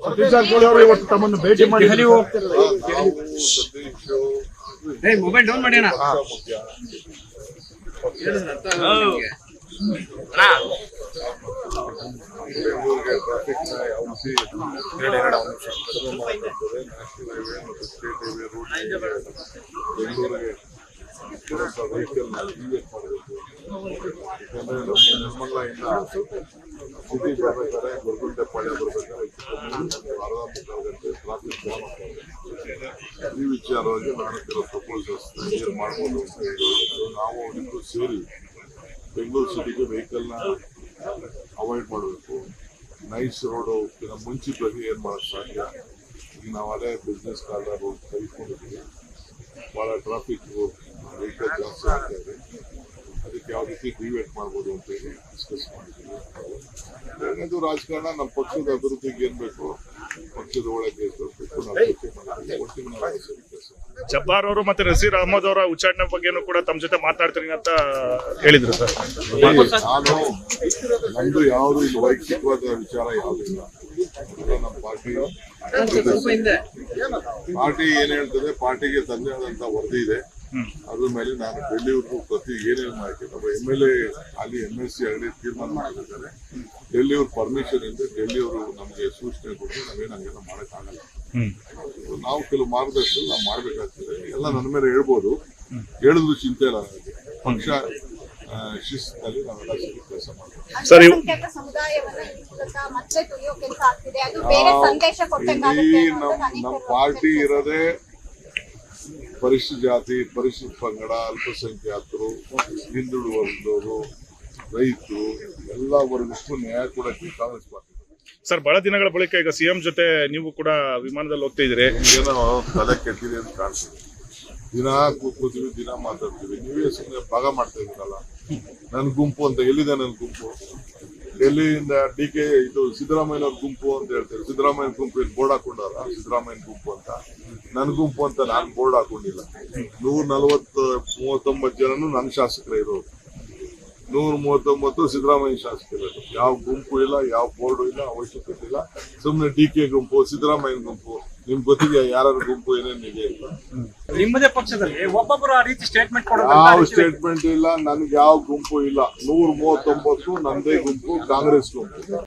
ಸತೀಶ್ ಜಾರಕಿಹೊಳಿ ಅವರು ಇವತ್ತು ತಮ್ಮನ್ನು ಭೇಟಿ ಮಾಡಿ ಮೊಬೈಲ್ ಡೌನ್ ಮಾಡಿ ಬೆಂಗಳೂರಿಗೆ ಟ್ರಾಫಿಕ್ ನ ಯಾವಸಿ ನ್ಯಾಷನಲ್ ಹೈವೇ ಮತ್ತು ಸ್ಟೇಟ್ ಹೈವೇ ರೂಟ್ ಬೆಂಗಳೂರಿಗೆ ವೆಹಿಕಲ್ ಡಿವಿಯೇಟ್ ಮಾಡಬೇಕು. ಯಾಕಂದ್ರೆ ನಮಗೆ ನಿರ್ಮಂಗ್ಲಿಂದ ಸಿಟಿ ಬರ್ಬೇಕಾದ್ರೆ ಗೊರಗುಂಟೆಪಾಳ್ಯ ಬರ್ಬೇಕಾದ್ರೆ ಅರ್ಧ ಮುಕ್ಕಾಲು ಗಂಟೆ ಟ್ರಾಫಿಕ್ ಜಾಮ್ ಆಗ್ತದೆ. ಈ ವಿಚಾರವಾಗಿ ನಾನು ಕೆಲವು ಪ್ರಪೋಸಲ್ಸ್ ಏನ್ ಮಾಡ್ಬೋದು ಅಂತ ಹೇಳಿ ನಾವು ಅವರಿಗೂ ಸೇರಿ ಬೆಂಗಳೂರು ಸಿಟಿಗೆ ವೆಹಿಕಲ್ನ ಅವಾಯ್ಡ್ ಮಾಡಬೇಕು. ನೈಸ್ ರೋಡು ಮುಂಚಿತವಾಗಿ ಏನು ಮಾಡೋಕ್ಕೆ ಸಾಧ್ಯ. ಈಗ ನಾವು ಅದೇ ಬಿಸ್ನೆಸ್ ಕಾರ್ನರ್ ರೋಡ್ ತೆಗೆದುಕೊಂಡಿದ್ದೀವಿ. ಭಾಳ ಟ್ರಾಫಿಕ್ ವೆಹಿಕಲ್ ಜಾಸ್ತಿ ಆಗ್ತಾ ಇದೆ. ಅದಕ್ಕೆ ಯಾವ ರೀತಿ ಡಿವೇಟ್ ಮಾಡ್ಬೋದು ಅಂತ ಹೇಳಿ ಡಿಸ್ಕಸ್ ಮಾಡಿದ್ದೀವಿ. ಎರಡನೇದು ರಾಜಕಾರಣ ನಮ್ಮ ಪಕ್ಷದ ಅಭಿವೃದ್ಧಿಗೆ ಏನು ಬೇಕು, ಪಕ್ಷದ ಒಳಗೆ ತರಬೇಕು. ಜಬ್ಬಾರ್ ಅವರು ಮತ್ತೆ ನಸೀರ್ ಅಹಮದ್ ಅವರ ಉಚ್ಚಾಟನೆ ಬಗ್ಗೆನೂ ಕೂಡ ತಮ್ಮ ಜೊತೆ ಮಾತಾಡ್ತೀನಿ ಅಂತ ಹೇಳಿದ್ರು ಸರ್. ನಾನು ನಮ್ದು ಯಾವುದು ಇಲ್ಲಿ ವೈಯಕ್ತಿಕವಾದ ವಿಚಾರ ಯಾವುದಿಲ್ಲ. ನಮ್ಮ ಪಾರ್ಟಿ ಏನ್ ಹೇಳ್ತದೆ, ಪಾರ್ಟಿಗೆ ತನ್ನದೇ ಆದಂತ ವರದಿ ಇದೆ. ಅದ್ರ ಮೇಲೆ ನಾನು ಡೆಲ್ಲಿಯವ್ರಿಗೂ ಪ್ರತಿ ಏನೇನು ಮಾಹಿತಿ ನಮ್ಮ MLA ಅಲ್ಲಿ MSC ಆಗಲಿ ತೀರ್ಮಾನ ಮಾಡಿದ್ದಾರೆ. ಡೆಲ್ಲಿಯವ್ರ ಪರ್ಮಿಷನ್ ಇದೆ. ಡೆಲ್ಲಿಯವರು ನಮಗೆ ಸೂಚನೆ ಕೊಟ್ಟರೆ ನಾವೇನು ಹಂಗೆಲ್ಲ ಮಾಡೋಕ್ಕಾಗಲ್ಲ. ನಾವು ಕೆಲವು ಮಾರ್ಗದರ್ಶನ ನಾವು ಮಾಡ್ಬೇಕಾಗ್ತದೆ. ಎಲ್ಲ ನನ್ನ ಮೇಲೆ ಹೇಳ್ಬೋದು, ಹೇಳಿದ್ರು ಚಿಂತೆ ಇಲ್ಲ. ನನಗೆ ಪಕ್ಷ ಶಿಸ್ತಿನಲ್ಲಿ ನಾವೆಲ್ಲ ಸೇರಿ ಕೆಲಸ ಮಾಡ್ತೀವಿ. ನಮ್ಮ ಪಾರ್ಟಿ ಇರೋದೇ ಪರಿಶಿಷ್ಟ ಜಾತಿ, ಪರಿಶಿಷ್ಟ ಪಂಗಡ, ಅಲ್ಪಸಂಖ್ಯಾತರು, ಹಿಂದುಳಿದ ವರ್ಗದವರು, ರೈತರು ಎಲ್ಲ ವರ್ಗಕ್ಕೂ ನ್ಯಾಯ ಕೊಡಕ್ಕೆ ಕಾಂಗ್ರೆಸ್ ಪಾರ್ಟಿ. ಸರ್, ಬಹಳ ದಿನಗಳ ಬಳಿಕ ಈಗ CM ಜೊತೆ ನೀವು ಕೂಡ ವಿಮಾನದಲ್ಲಿ ಹೋಗ್ತಾ ಇದ್ದೀರಿ. ಏನೋ ತಲೆ ಕೆಟ್ಟಿದೆ ಅಂತ ಕಾಣ್ತೀವಿ. ದಿನ ಕೂತ್ಕೋತೀವಿ, ದಿನ ಮಾತಾಡ್ತೀವಿ. ನೀವೇ ಸುಮ್ಮನೆ ಭಾಗ ಮಾಡ್ತಾ ಇದ್ದೀರಲ್ಲ. ನನ್ನ ಗುಂಪು ಅಂತ ಎಲ್ಲಿದೆ? ನನ್ನ ಗುಂಪು ಡೆಲ್ಲಿಯಿಂದ DK ಇದು ಸಿದ್ದರಾಮಯ್ಯನವ್ರ ಗುಂಪು ಅಂತ ಹೇಳ್ತಾರೆ. ಸಿದ್ದರಾಮಯ್ಯನ ಗುಂಪು ಏನು ಬೋರ್ಡ್ ಹಾಕೊಂಡಾರ? ಸಿದ್ದರಾಮಯ್ಯನ ಗುಂಪು ಅಂತ. ನನ್ನ ಗುಂಪು ಅಂತ ನಾನು ಬೋರ್ಡ್ ಹಾಕೊಂಡಿಲ್ಲ. 139 ಜನನು ನನ್ನ ಶಾಸಕರೇ ಇರೋದು. 139 ಸಿದ್ದರಾಮಯ್ಯ ಶಾಸಕರು. ಯಾವ ಗುಂಪು ಇಲ್ಲ, ಯಾವ ಬೋರ್ಡು ಇಲ್ಲ, ಅವಶ್ಯಕತೆ ಇಲ್ಲ. ಸುಮ್ಮನೆ DK ಗುಂಪು, ಸಿದ್ದರಾಮಯ್ಯನ ಗುಂಪು. ನಿಮ್ಗೆ ಗೊತ್ತಿದೆಯಾ ಯಾರ ಗುಂಪು ಏನೇನಿದೆ ಅಂತ? ನಿಮ್ಮದೇ ಪಕ್ಷದಲ್ಲಿ ಒಬ್ಬೊಬ್ಬರು ಆ ರೀತಿ ಸ್ಟೇಟ್ಮೆಂಟ್ ಯಾವ ಸ್ಟೇಟ್ಮೆಂಟ್ ಇಲ್ಲ. ನನ್ಗೆ ಯಾವ ಗುಂಪು ಇಲ್ಲ. 139 ನಂದೇ ಗುಂಪು, ಕಾಂಗ್ರೆಸ್ ಗುಂಪು.